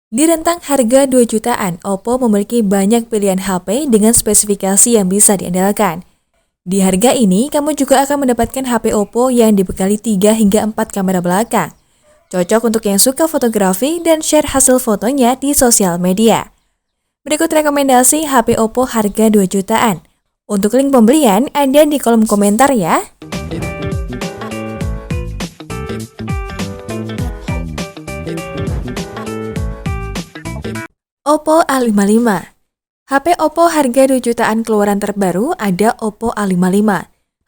Di rentang harga 2 jutaan, Oppo memiliki banyak pilihan HP dengan spesifikasi yang bisa diandalkan. Di harga ini, kamu juga akan mendapatkan HP Oppo yang dibekali 3 hingga 4 kamera belakang. Cocok untuk yang suka fotografi dan share hasil fotonya di sosial media. Berikut rekomendasi HP Oppo harga 2 jutaan. Untuk link pembelian ada di kolom komentar ya. Oppo A55. HP Oppo harga 2 jutaan keluaran terbaru ada Oppo A55.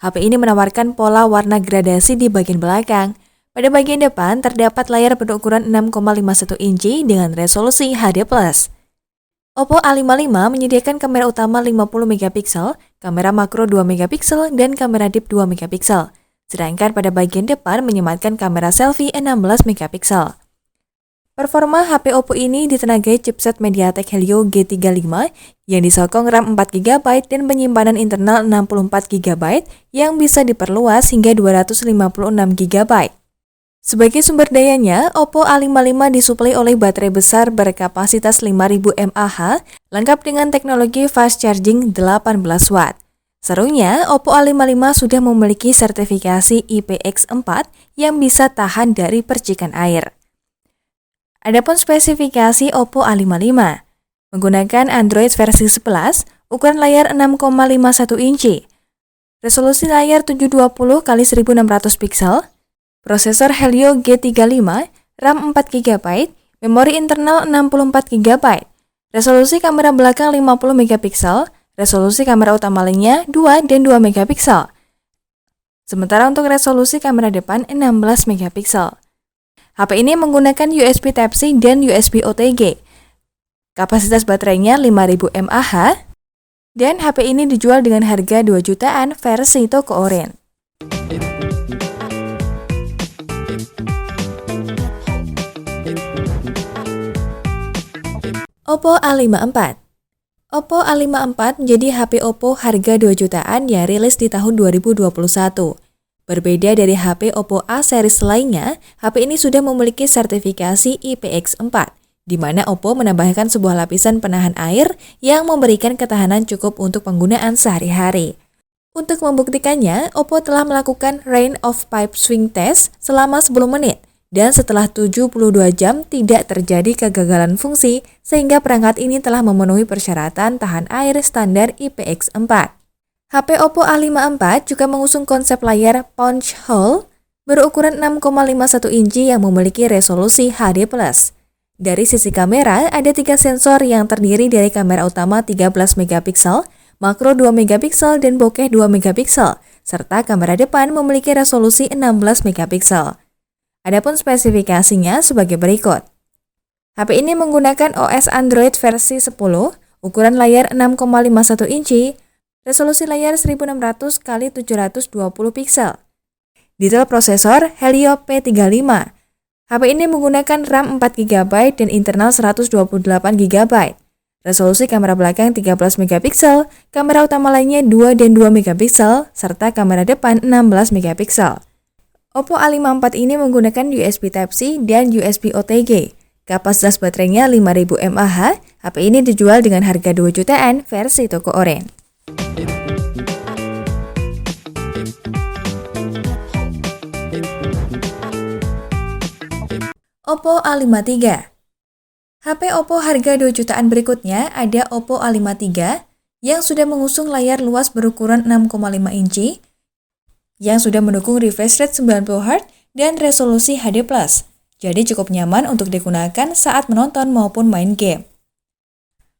HP ini menawarkan pola warna gradasi di bagian belakang. Pada bagian depan terdapat layar berukuran 6,51 inci dengan resolusi HD+. Oppo A55 menyediakan kamera utama 50 megapiksel, kamera makro 2 megapiksel, dan kamera deep 2 megapiksel. Sedangkan pada bagian depan menyematkan kamera selfie 16 megapiksel. Performa HP Oppo ini ditenagai chipset MediaTek Helio G35 yang disokong RAM 4GB dan penyimpanan internal 64GB yang bisa diperluas hingga 256GB. Sebagai sumber dayanya, Oppo A55 disuplai oleh baterai besar berkapasitas 5000 mAh lengkap dengan teknologi fast charging 18W. Serunya, Oppo A55 sudah memiliki sertifikasi IPX4 yang bisa tahan dari percikan air. Adapun spesifikasi Oppo A55, menggunakan Android versi 11, ukuran layar 6,51 inci, resolusi layar 720x1600 pixel, prosesor Helio G35, RAM 4GB, memori internal 64GB, resolusi kamera belakang 50 megapiksel, resolusi kamera utama lainnya 2 dan 2 megapiksel. Sementara untuk resolusi kamera depan 16 megapiksel. HP ini menggunakan USB Type-C dan USB OTG. Kapasitas baterainya 5000 mAh dan HP ini dijual dengan harga 2 jutaan versi toko oren. Oppo A54. Oppo A54 menjadi HP Oppo harga 2 jutaan yang rilis di tahun 2021. Berbeda dari HP Oppo A series lainnya, HP ini sudah memiliki sertifikasi IPX4, di mana Oppo menambahkan sebuah lapisan penahan air yang memberikan ketahanan cukup untuk penggunaan sehari-hari. Untuk membuktikannya, Oppo telah melakukan rain of pipe swing test selama 10 menit, dan setelah 72 jam tidak terjadi kegagalan fungsi, sehingga perangkat ini telah memenuhi persyaratan tahan air standar IPX4. HP Oppo A54 juga mengusung konsep layar punch hole berukuran 6,51 inci yang memiliki resolusi HD+. Dari sisi kamera, ada 3 sensor yang terdiri dari kamera utama 13 megapiksel, makro 2 megapiksel, dan bokeh 2 megapiksel, serta kamera depan memiliki resolusi 16 megapiksel. Adapun spesifikasinya sebagai berikut. HP ini menggunakan OS Android versi 10, ukuran layar 6,51 inci, resolusi layar 1600x720 piksel. Detail prosesor Helio P35. HP ini menggunakan RAM 4GB dan internal 128GB. Resolusi kamera belakang 13 megapiksel, kamera utama lainnya 2 dan 2 megapiksel, serta kamera depan 16 megapiksel. Oppo A54 ini menggunakan USB Type-C dan USB OTG. Kapasitas baterainya 5000 mAh. HP ini dijual dengan harga 2 jutaan versi toko oren. Oppo A53. HP Oppo harga 2 jutaan berikutnya ada Oppo A53 yang sudah mengusung layar luas berukuran 6,5 inci, yang sudah mendukung refresh rate 90Hz dan resolusi HD+. Jadi cukup nyaman untuk digunakan saat menonton maupun main game.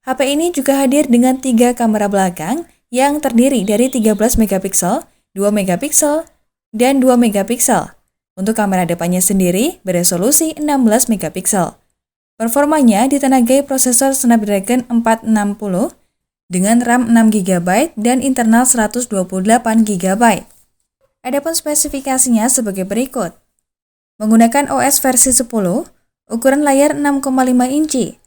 HP ini juga hadir dengan 3 kamera belakang yang terdiri dari 13 megapiksel, 2 megapiksel, dan 2 megapiksel. Untuk kamera depannya sendiri beresolusi 16 megapiksel. Performanya ditenagai prosesor Snapdragon 460 dengan RAM 6GB dan internal 128GB. Adapun spesifikasinya sebagai berikut. Menggunakan OS versi 10, ukuran layar 6,5 inci,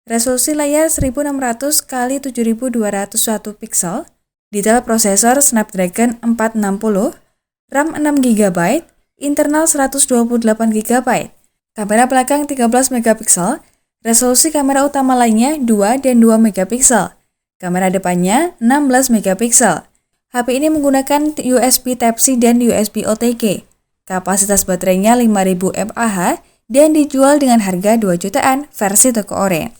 resolusi layar 1600x7201 piksel, detail prosesor Snapdragon 460, RAM 6GB, internal 128GB, kamera belakang 13 megapiksel, Resolusi kamera utama lainnya 2 dan 2 megapiksel. Kamera depannya 16 megapiksel. HP ini menggunakan USB Type-C dan USB OTG. Kapasitas baterainya 5000 mAh dan dijual dengan harga 2 jutaan versi toko oren.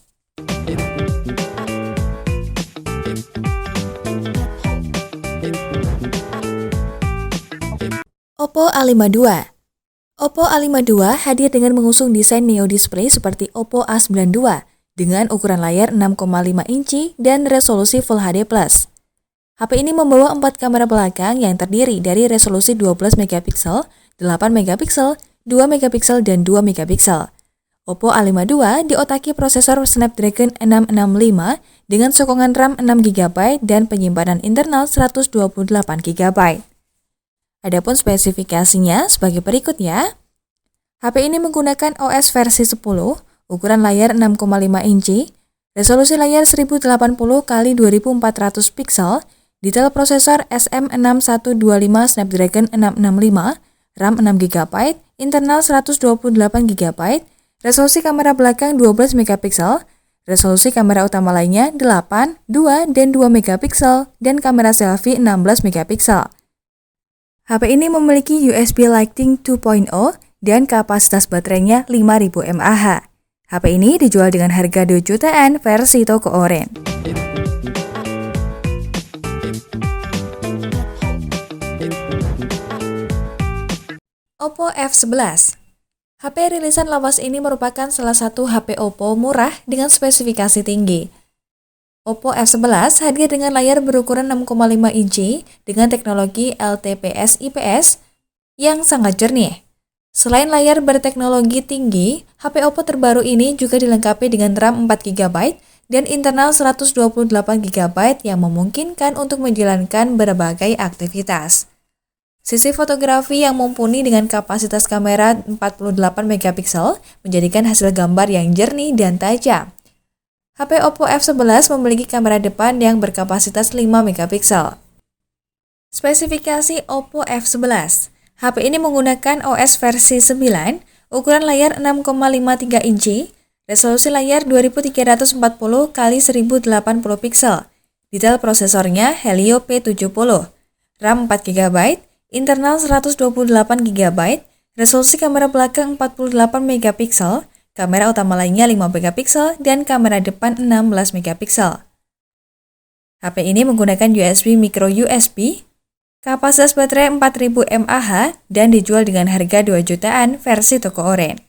Oppo A52. Oppo A52 hadir dengan mengusung desain Neo Display seperti Oppo A92 dengan ukuran layar 6,5 inci dan resolusi Full HD+. HP ini membawa 4 kamera belakang yang terdiri dari resolusi 12 megapiksel, 8 megapiksel, 2 megapiksel, dan 2 megapiksel. Oppo A52 diotaki prosesor Snapdragon 665 dengan sokongan RAM 6GB dan penyimpanan internal 128GB. Adapun spesifikasinya sebagai berikut ya. HP ini menggunakan OS versi 10, ukuran layar 6,5 inci, resolusi layar 1080x2400 piksel, detail prosesor SM6125 Snapdragon 665, RAM 6GB, internal 128GB, resolusi kamera belakang 12 megapiksel, resolusi kamera utama lainnya 8, 2, dan 2 megapiksel, dan kamera selfie 16 megapiksel. HP ini memiliki USB Lightning 2.0 dan kapasitas baterainya 5000 mAh. HP ini dijual dengan harga 2 jutaan versi toko oren. Oppo F11. HP rilisan lawas ini merupakan salah satu HP Oppo murah dengan spesifikasi tinggi. Oppo F11 hadir dengan layar berukuran 6,5 inci dengan teknologi LTPS-IPS yang sangat jernih. Selain layar berteknologi tinggi, HP Oppo terbaru ini juga dilengkapi dengan RAM 4GB dan internal 128GB yang memungkinkan untuk menjalankan berbagai aktivitas. Sisi fotografi yang mumpuni dengan kapasitas kamera 48 megapiksel menjadikan hasil gambar yang jernih dan tajam. HP Oppo F11 memiliki kamera depan yang berkapasitas 5 megapiksel. Spesifikasi Oppo F11. HP ini menggunakan OS versi 9, ukuran layar 6,53 inci, resolusi layar 2340x1080 piksel. Detail prosesornya Helio P70, RAM 4GB, internal 128GB, resolusi kamera belakang 48 megapiksel, kamera utama lainnya 5 megapiksel, dan kamera depan 16 megapiksel. HP ini menggunakan USB micro USB, kapasitas baterai 4000 mAh, dan dijual dengan harga 2 jutaan versi toko oren.